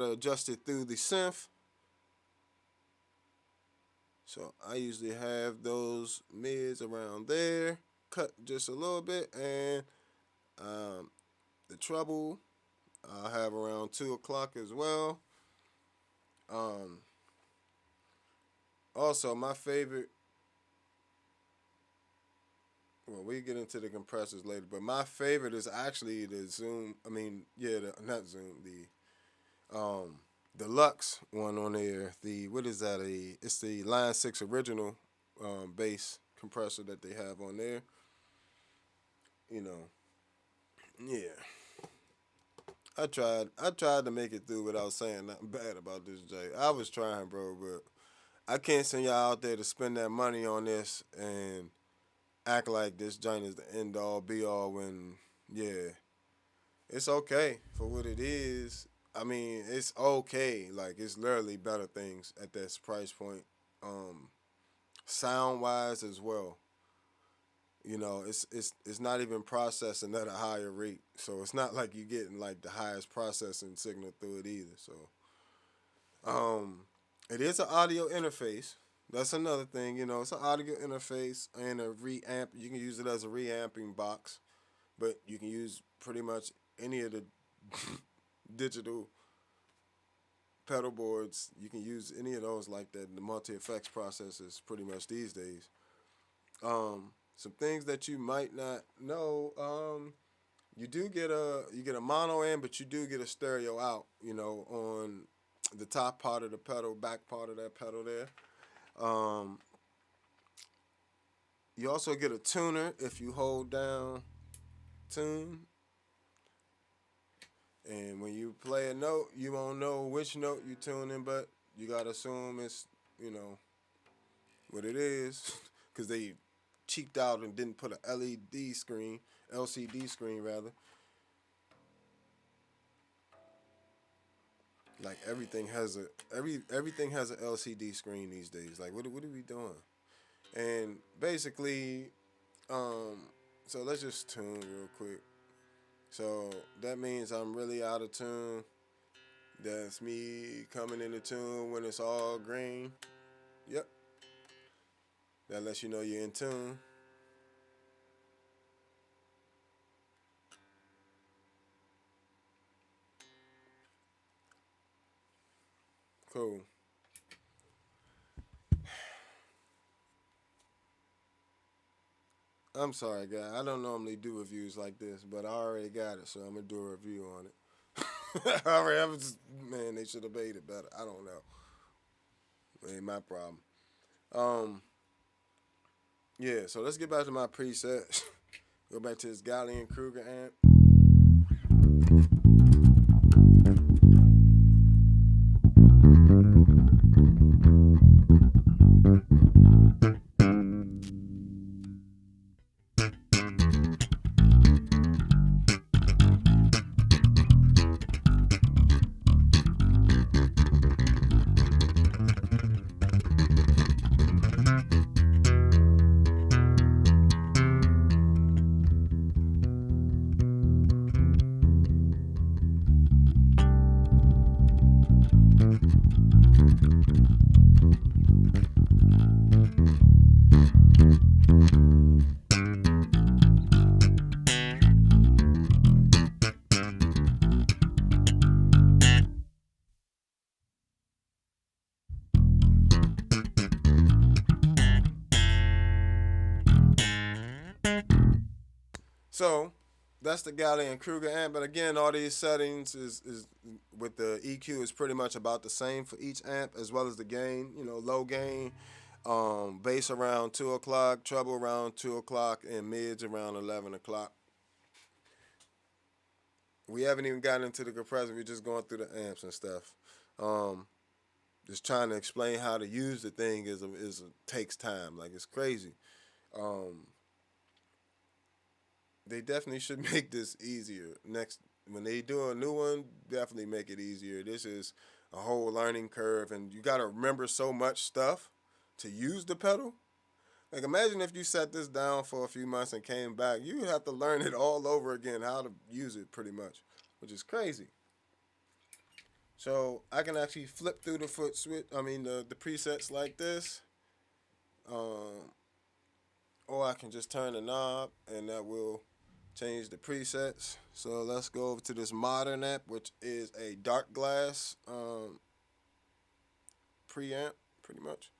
adjust it through the synth. So I usually have those mids around there, cut just a little bit, and um, the treble I'll have around 2 o'clock as well. Um, Also, my favorite. Well, we get into the compressors later, but my favorite is actually the Zoom. I mean, yeah, not Zoom. Um, Deluxe one on there. The what is that? It's the Line 6 original bass compressor that they have on there. You know, yeah. I tried to make it through without saying nothing bad about this J. I was trying, bro, but I can't send y'all out there to spend that money on this and act like this joint is the end all be all when yeah, it's okay for what it is. I mean, it's okay. Like it's literally better things at this price point. Um, Sound wise as well. It's not even processing at a higher rate. So it's not like you're getting like the highest processing signal through it either. So um it is an audio interface. That's another thing, it's an audio interface and a reamp. You can use it as a reamping box, but you can use pretty much any of the digital pedal boards. You can use any of those like that. The multi effects processors pretty much these days. Some things that you might not know. You get a mono in, but you do get a stereo out. On the top part of the pedal, back part of that pedal there. Um, you also get a tuner if you hold down tune. And when you play a note, you won't know which note you tuning, but you gotta assume it's you know what it is, because they cheaped out and didn't put a LED screen, LCD screen rather. Like everything has an LCD screen these days. Like what are we doing? And basically, um, so let's just tune real quick. So that means I'm really out of tune. That's me coming into tune when it's all green. Yep, that lets you know you're in tune. Cool. I'm sorry, guy. I don't normally do reviews like this, but I already got it, so I'm gonna do a review on it. All right, man. They should have made it better. I don't know. It ain't my problem. Um, yeah. So let's get back to my preset. Go back to this Galley and Kruger amp. So that's the Galley and Kruger amp. But again, all these settings is with the EQ is pretty much about the same for each amp, as well as the gain. Low gain, bass around 2 o'clock, treble around 2 o'clock, and mids around 11 o'clock. We haven't even gotten into the compressor. We're just going through the amps and stuff. Um, just trying to explain how to use the thing takes time. Like it's crazy. Um, they definitely should make this easier. Next, when they do a new one, definitely make it easier. This is a whole learning curve, and you got to remember so much stuff to use the pedal. Like imagine if you set this down for a few months and came back, you would have to learn it all over again how to use it, pretty much, which is crazy. So I can actually flip through the foot switch. I mean the presets like this, um, or I can just turn the knob and that will change the presets. So let's go over to this modern app, which is a dark glass preamp, pretty much.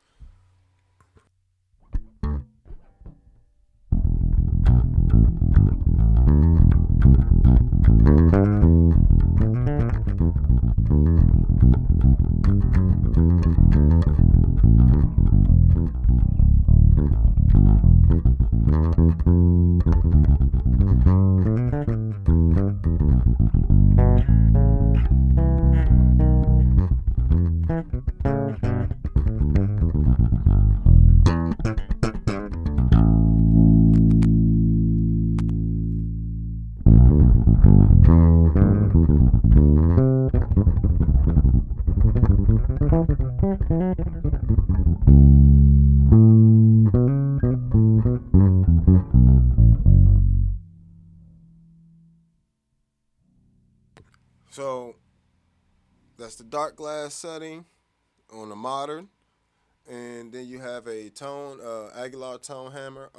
So that's the dark glass setting on the modern, and then you have a tone Aguilar tone hammer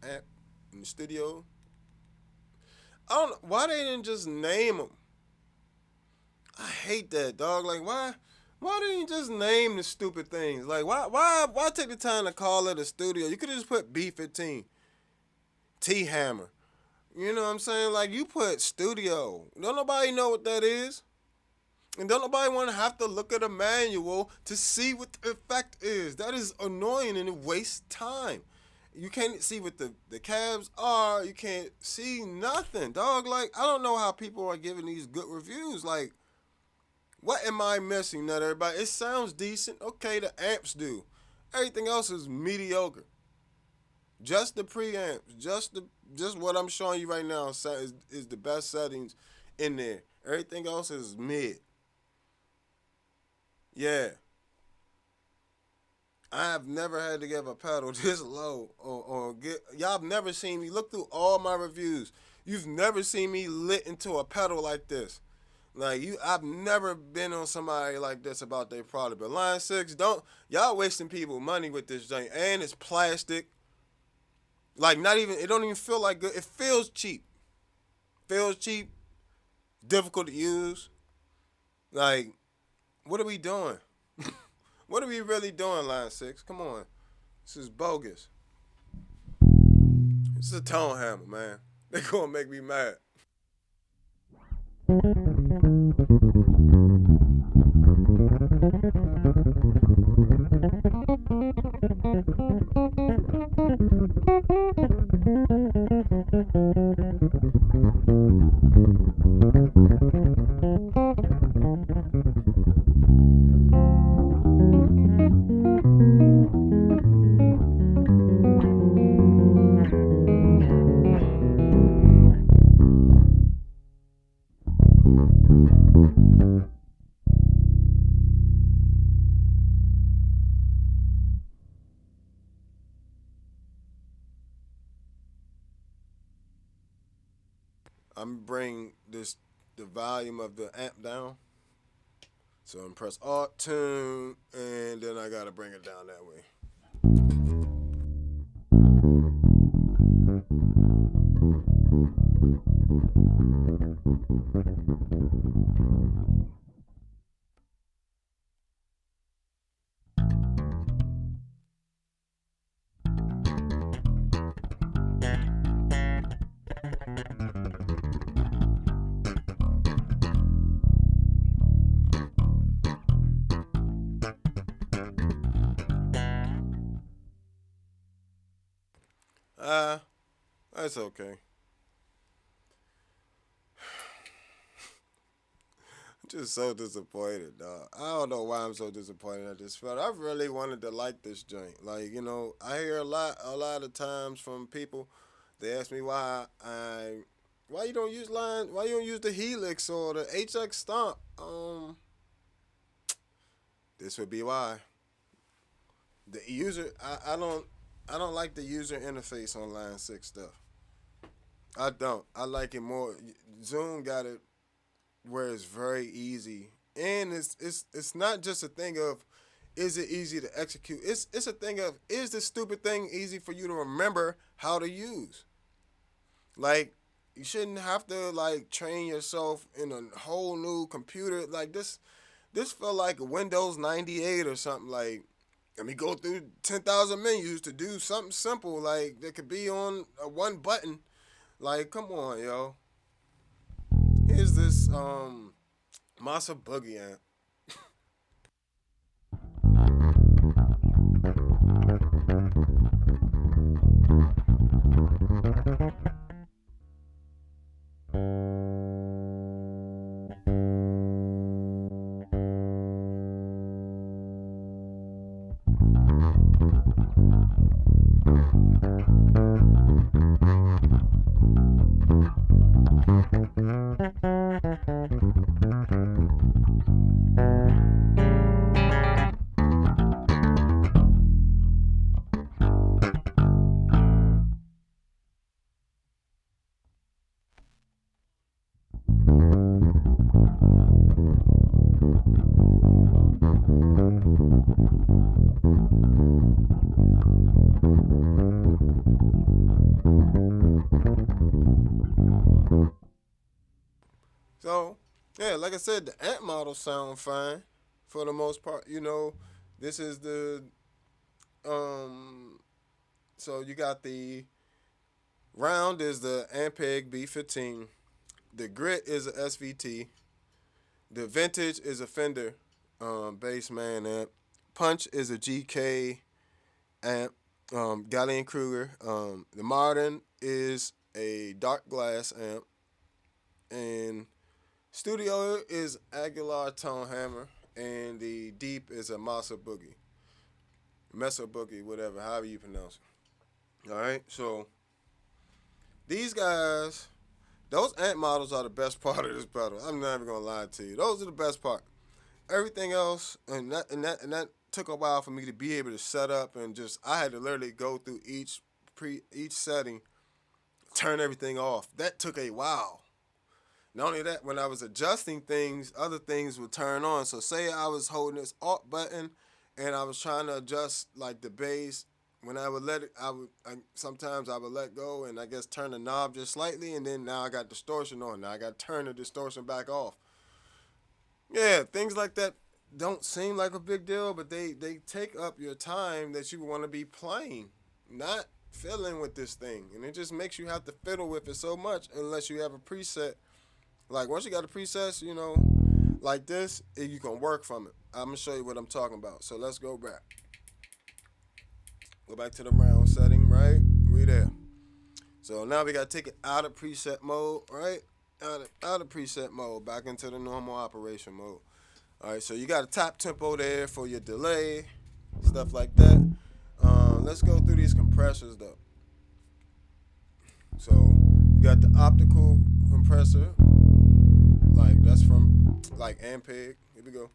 amp in the studio. I don't know why they didn't just name them. I hate that, dog. Like why didn't you just name the stupid things? Like why take the time to call it a studio? You could have just put B15, T hammer. You know what I'm saying? Like you put studio. Don't nobody know what that is. And don't nobody want to have to look at a manual to see what the effect is. That is annoying and it wastes time. You can't see what the cabs are. You can't see nothing, dog. Like, I don't know how people are giving these good reviews. Like, what am I missing? Not everybody. It sounds decent. Okay, the amps do. Everything else is mediocre. Just the preamps, just what I'm showing you right now is the best settings in there. Everything else is mid. Yeah, I've never had to give a pedal this low or get. Y'all have never seen me look through all my reviews. You've never seen me lit into a pedal like this. Like I've never been on somebody like this about their product. But Line Six, don't y'all wasting people money with this thing, and it's plastic. Like not even it don't even feel like good. It feels cheap. Feels cheap. Difficult to use. Like what are we doing? What are we really doing, Line Six? Come on, this is bogus. This is a tone hammer, man. They gonna make me mad. I'm gonna bring the volume of the amp down. So I'm press Alt tune, and then I gotta bring it down that way. Uh, that's okay. I'm just so disappointed, dog. I don't know why I'm so disappointed at this film. I really wanted to like this joint. Like, I hear a lot of times from people. They ask me why you don't use why you don't use the Helix or the HX Stomp. This would be why. The user, I don't like the user interface on Line Six stuff. I don't. I like it more. Zoom got it where it's very easy And it's not just a thing of is it easy to execute. It's a thing of is this stupid thing easy for you to remember how to use. Like you shouldn't have to like train yourself in a whole new computer like this. This felt like a Windows 98 or something. Like let me go through 10,000 menus to do something simple like that could be on a one button. Like come on, yo. Here's this Masa Boogie amp. So yeah, like I said, the amp models sound fine for the most part. This is the um. So you got the round is the ampeg B15. The grit is a SVT. The vintage is a Fender bass man amp. Punch is a GK amp. Gallion Kruger. The modern is a dark glass amp, and studio is Aguilar tone hammer, and the deep is a Mesa Boogie, whatever, however you pronounce it. All right, so these guys, those amp models are the best part of this pedal. I'm not even gonna lie to you; those are the best part. Everything else, and that took a while for me to be able to set up and just. I had to literally go through each setting, turn everything off. That took a while. Not only that, when I was adjusting things, other things would turn on. So say I was holding this alt button, and I was trying to adjust like the bass. When I would let it, sometimes I would let go and I guess turn the knob just slightly, and then now I got distortion on. Now I got to turn the distortion back off. Yeah, things like that don't seem like a big deal, but they take up your time that you want to be playing, not fiddling with this thing, and it just makes you have to fiddle with it so much unless you have a preset. Like once you got a preset, like this, you can work from it. I'm gonna show you what I'm talking about. So let's go back. Go back to the round setting, right? We there. So now we gotta take it out of preset mode, right? Out of preset mode, back into the normal operation mode. All right, so you got a top tempo there for your delay, stuff like that. Let's go through these compressors though. So you got the optical compressor, like that's from like ampeg. Here we go.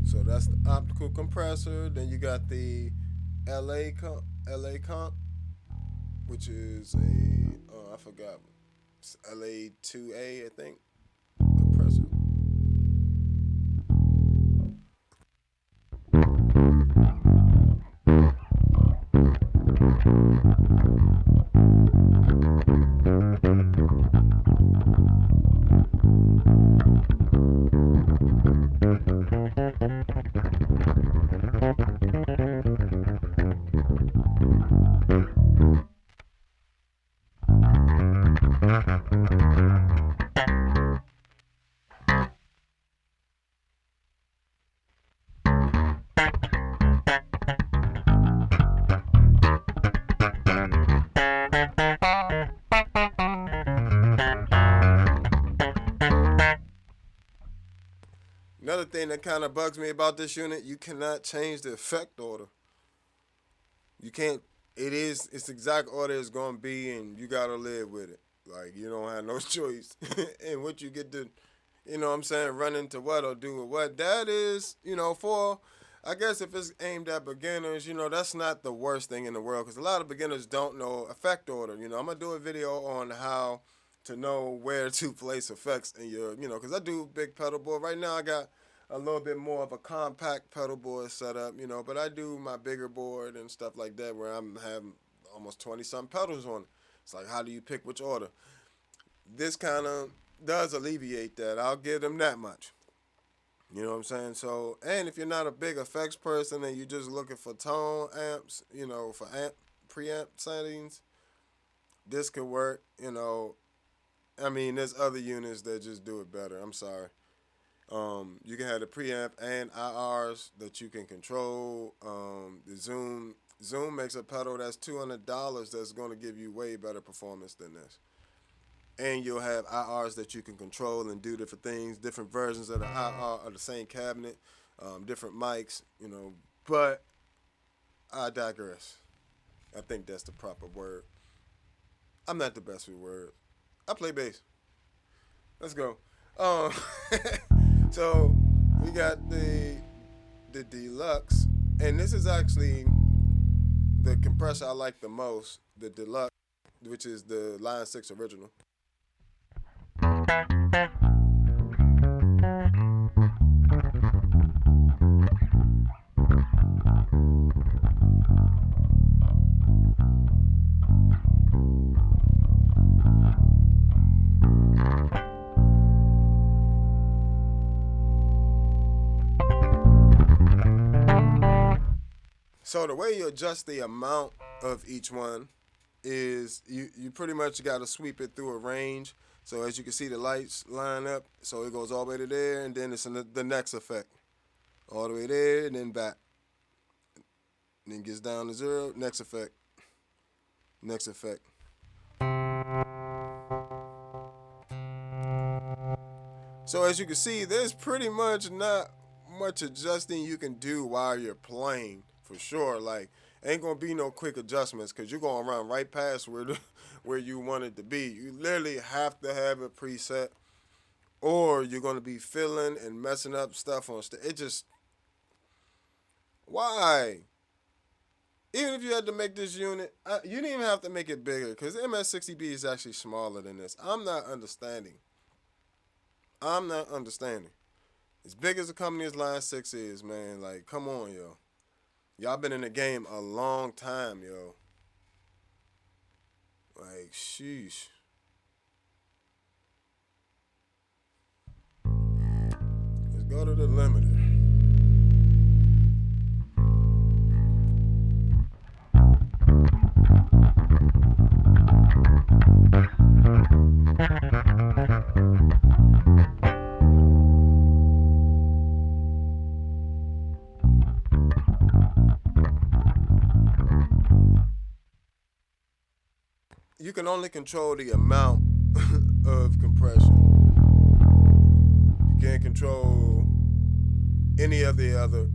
So that's the optical compressor. Then you got the LA comp, which is I forgot, it's LA2A, I think, compressor. thing that kind of bugs me about this unit, you cannot change the effect order. You can't. It's the exact order it's gonna be, and you gotta live with it. Like you don't have no choice. And what you get to, what I'm saying, run into what or do with what. That is, for. I guess if it's aimed at beginners, that's not the worst thing in the world because a lot of beginners don't know effect order. I'm gonna do a video on how to know where to place effects in your, because I do big pedal board. Right now I got a little bit more of a compact pedal board set up, but I do my bigger board and stuff like that where I'm having almost 20 some pedals on it. It's like, how do you pick which order? This kind of does alleviate that. I'll give them that much. You know what I'm saying? So, and if you're not a big effects person and you're just looking for tone amps, for preamp settings, this could work. I mean, there's other units that just do it better. I'm sorry. You can have the preamp and IRs that you can control. The Zoom makes a pedal that's $200 that's going to give you way better performance than this. And you'll have IRs that you can control and do different things, different versions of the IR of the same cabinet, different mics, But I digress. I think that's the proper word. I'm not the best with words. I play bass. Let's go. So we got the deluxe, and this is actually the compressor I like the most, the deluxe, which is the Line 6 original. So the way you adjust the amount of each one is you pretty much got to sweep it through a range. So as you can see, the lights line up. So it goes all the way to there, and then it's in the next effect. All the way there, and then back. And then gets down to 0, next effect. Next effect. So as you can see, there's pretty much not much adjusting you can do while you're playing. For sure, like ain't gonna be no quick adjustments because you're gonna run right past where you want it to be. You literally have to have it preset, or you're gonna be filling and messing up stuff on stage. It just why? Even if you had to make this unit, you didn't even have to make it bigger because the MS-60B is actually smaller than this. I'm not understanding. As big as the company as Line 6 is, man, like come on, yo. Y'all been in the game a long time, yo. Like, sheesh. Let's go to the limiter. You can only control the amount of compression. You can't control any of the other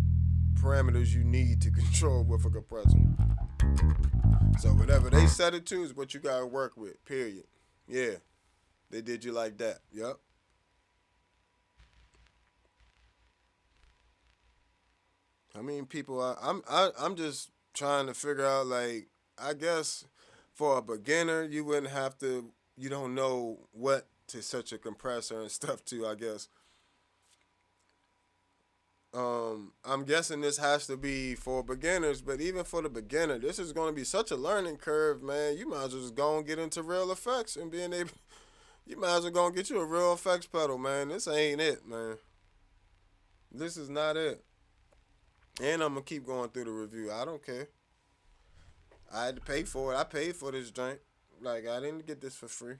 parameters you need to control with a compressor. So whatever they set it to is what you gotta work with, period. Yeah, they did you like that. Yep. I mean, people, I'm just trying to figure out, like, I guess for a beginner, you wouldn't have to, you don't know what to set your compressor and stuff to, I guess. I'm guessing this has to be for beginners, but even for the beginner, this is going to be such a learning curve, man. You might as well just go and get into real effects and being able, you might as well go and get you a real effects pedal, man. This ain't it, man. This is not it. And I'm going to keep going through the review. I don't care. I had to pay for it. I paid for this joint. Like, I didn't get this for free.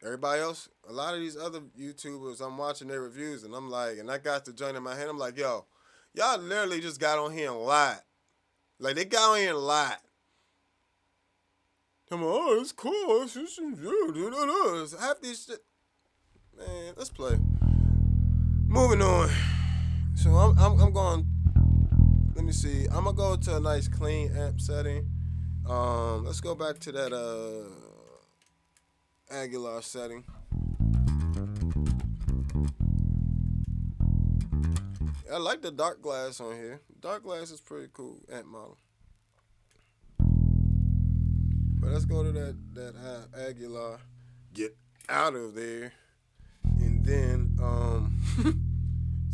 Everybody else, a lot of these other YouTubers, I'm watching their reviews, and I'm like, and I got the joint in my hand. I'm like, yo, y'all literally just got on here and lied. Like, they got on here and lied. I'm like, oh, it's cool. Half these shit. Man, let's play. Moving on. So I'm going. Let me see. I'm gonna go to a nice clean amp setting. Let's go back to that Aguilar setting. I like the dark glass on here. Dark glass is pretty cool amp model. But let's go to that Aguilar. Get out of there, and then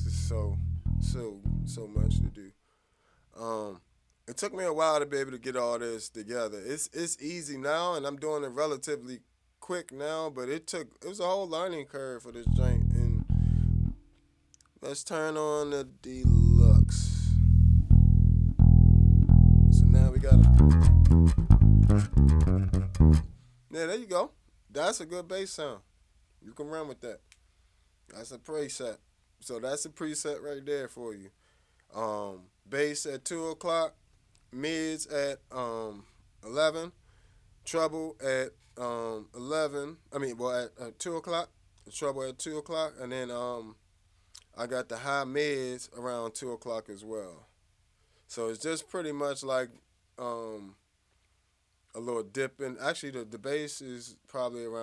just so much to do. Um, it took me a while to be able to get all this together. It's easy now, and I'm doing it relatively quick now. But it was a whole learning curve for this joint. And let's turn on the deluxe. So now we got yeah, there you go. That's a good bass sound. You can run with that. That's a preset. So that's a preset right there for you. Bass at 2 o'clock, mids at 11, treble at 11. I mean, well at 2 o'clock, treble at 2 o'clock, and then I got the high mids around 2 o'clock as well. So it's just pretty much like um, a little dip in. Actually, the bass is probably around